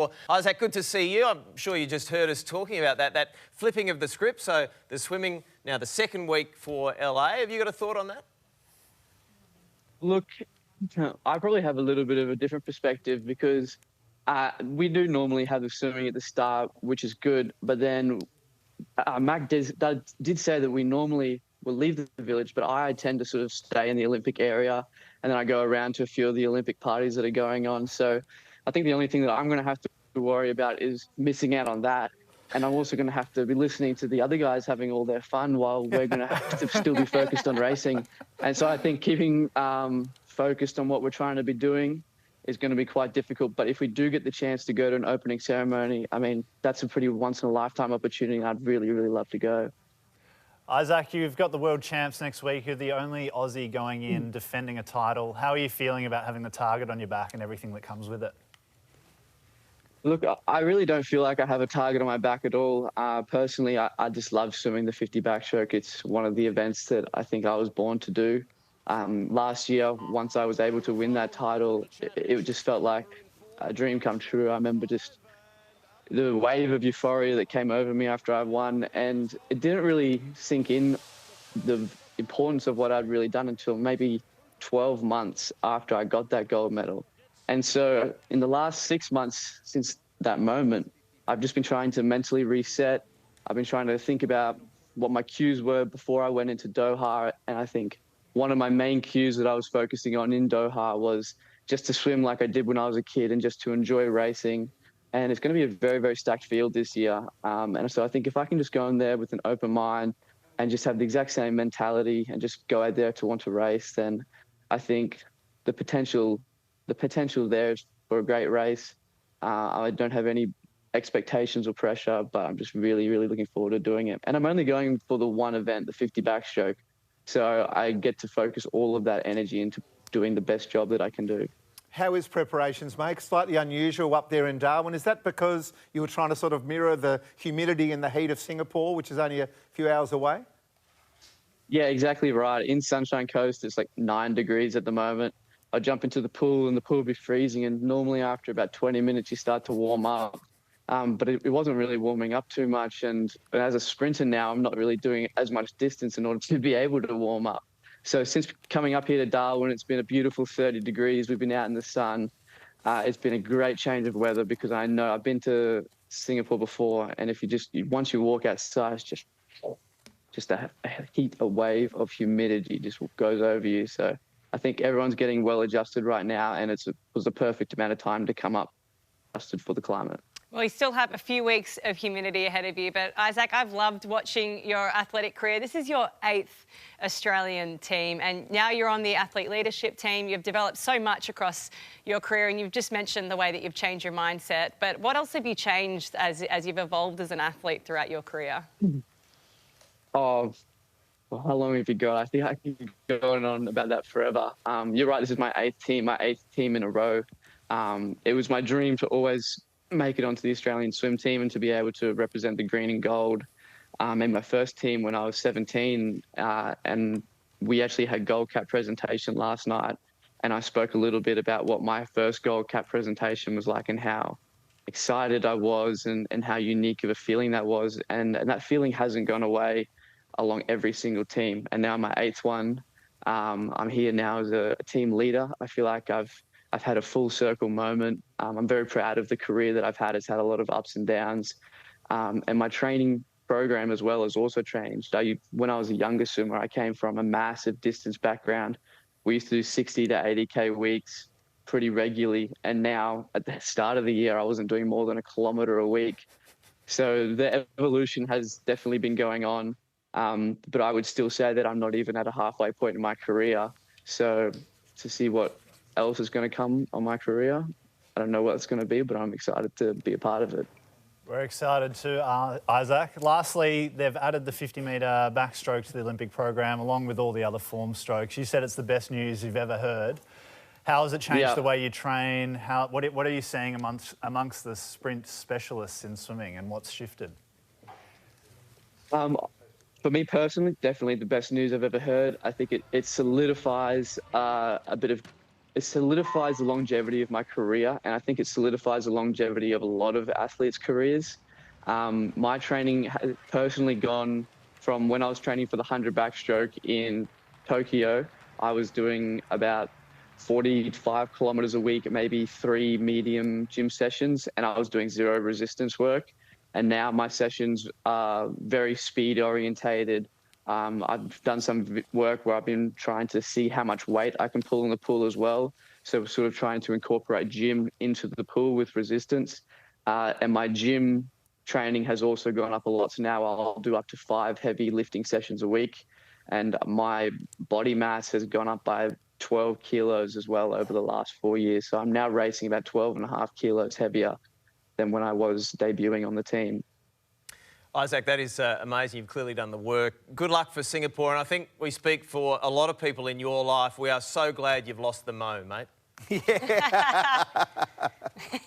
Well, Isaac, good to see you. I'm sure you just heard us talking about that flipping of the script. So the swimming, now the second week for LA. Have you got a thought on that? Look, I probably have a little bit of a different perspective because we do normally have the swimming at the start, which is good. But then Mac did say that we normally will leave the village, but I tend to sort of stay in the Olympic area, and then I go around to a few of the Olympic parties that are going on. So I think the only thing that I'm going to have to worry about is missing out on that. And I'm also going to have to be listening to the other guys having all their fun while we're going to have to still be focused on racing. And so I think keeping focused on what we're trying to be doing is going to be quite difficult. But if we do get the chance to go to an opening ceremony, I mean, that's a pretty once-in-a-lifetime opportunity. I'd really, really love to go. Isaac, you've got the world champs next week. You're the only Aussie going in defending a title. How are you feeling about having the target on your back and everything that comes with it? Look, I really don't feel like I have a target on my back at all. Personally, I just love swimming the 50 backstroke. It's one of the events that I think I was born to do. Last year, once I was able to win that title, it just felt like a dream come true. I remember just the wave of euphoria that came over me after I won, and it didn't really sink in the importance of what I'd really done until maybe 12 months after I got that gold medal. And so in the last 6 months since that moment, I've just been trying to mentally reset. I've been trying to think about what my cues were before I went into Doha. And I think one of my main cues that I was focusing on in Doha was just to swim like I did when I was a kid and just to enjoy racing. And it's going to be a very, very stacked field this year. And so I think if I can just go in there with an open mind and just have the exact same mentality and just go out there to want to race, then I think the potential there is for a great race. I don't have any expectations or pressure, but I'm just really, really looking forward to doing it. And I'm only going for the one event, the 50 backstroke. So I get to focus all of that energy into doing the best job that I can do. How is preparations, mate? Slightly unusual up there in Darwin. Is that because you were trying to sort of mirror the humidity and the heat of Singapore, which is only a few hours away? Yeah, exactly right. In Sunshine Coast, it's like 9 degrees at the moment. I jump into the pool and the pool will be freezing, and normally after about 20 minutes you start to warm up. But it wasn't really warming up too much, and as a sprinter now I'm not really doing as much distance in order to be able to warm up. So since coming up here to Darwin, it's been a beautiful 30 degrees. We've been out in the sun. It's been a great change of weather because I know I've been to Singapore before, and if once you walk outside, it's just a heat, a wave of humidity just goes over you. So I think everyone's getting well adjusted right now, and it was the perfect amount of time to come up adjusted for the climate. Well, you still have a few weeks of humidity ahead of you, but Isaac, I've loved watching your athletic career. This is your 8th Australian team, and now you're on the athlete leadership team. You've developed so much across your career, and you've just mentioned the way that you've changed your mindset. But what else have you changed as you've evolved as an athlete throughout your career? Oh, well, how long have you got? I think I can go on about that forever. You're right, this is my 8th team in a row. It was my dream to always make it onto the Australian swim team and to be able to represent the green and gold. In my first team when I was 17, and we actually had gold cap presentation last night, and I spoke a little bit about what my first gold cap presentation was like and how excited I was and how unique of a feeling that was. And that feeling hasn't gone away along every single team. And now my 8th one, I'm here now as a team leader. I feel like I've had a full circle moment. I'm very proud of the career that I've had. It's had a lot of ups and downs. And my training program as well has also changed. When I was a younger swimmer, I came from a massive distance background. We used to do 60 to 80K weeks pretty regularly. And now at the start of the year, I wasn't doing more than a kilometre a week. So the evolution has definitely been going on. But I would still say that I'm not even at a halfway point in my career. So to see what else is going to come on my career, I don't know what it's going to be, but I'm excited to be a part of it. We're excited too, Isaac. Lastly, they've added the 50-metre backstroke to the Olympic program along with all the other form strokes. You said it's the best news you've ever heard. How has it changed the way you train? What are you seeing amongst the sprint specialists in swimming, and what's shifted? For me personally, definitely the best news I've ever heard. I think it solidifies a bit of it solidifies the longevity of my career, and I think it solidifies the longevity of a lot of athletes' careers. My training has personally gone from when I was training for the 100 backstroke in Tokyo, I was doing about 45 kilometers a week, maybe 3 medium gym sessions, and I was doing 0 resistance work. And now my sessions are very speed orientated. I've done some work where I've been trying to see how much weight I can pull in the pool as well. So we're sort of trying to incorporate gym into the pool with resistance. And my gym training has also gone up a lot. So now I'll do up to 5 heavy lifting sessions a week. And my body mass has gone up by 12 kilos as well over the last 4 years. So I'm now racing about 12.5 kilos heavier than when I was debuting on the team. Isaac, that is amazing. You've clearly done the work. Good luck for Singapore. And I think we speak for a lot of people in your life. We are so glad you've lost the mo, mate.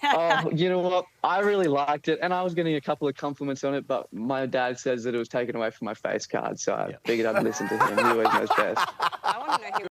Oh, you know what? I really liked it, and I was getting a couple of compliments on it, but my dad says that it was taken away from my face card, so I figured I'd listen to him. He always knows best. I want to know who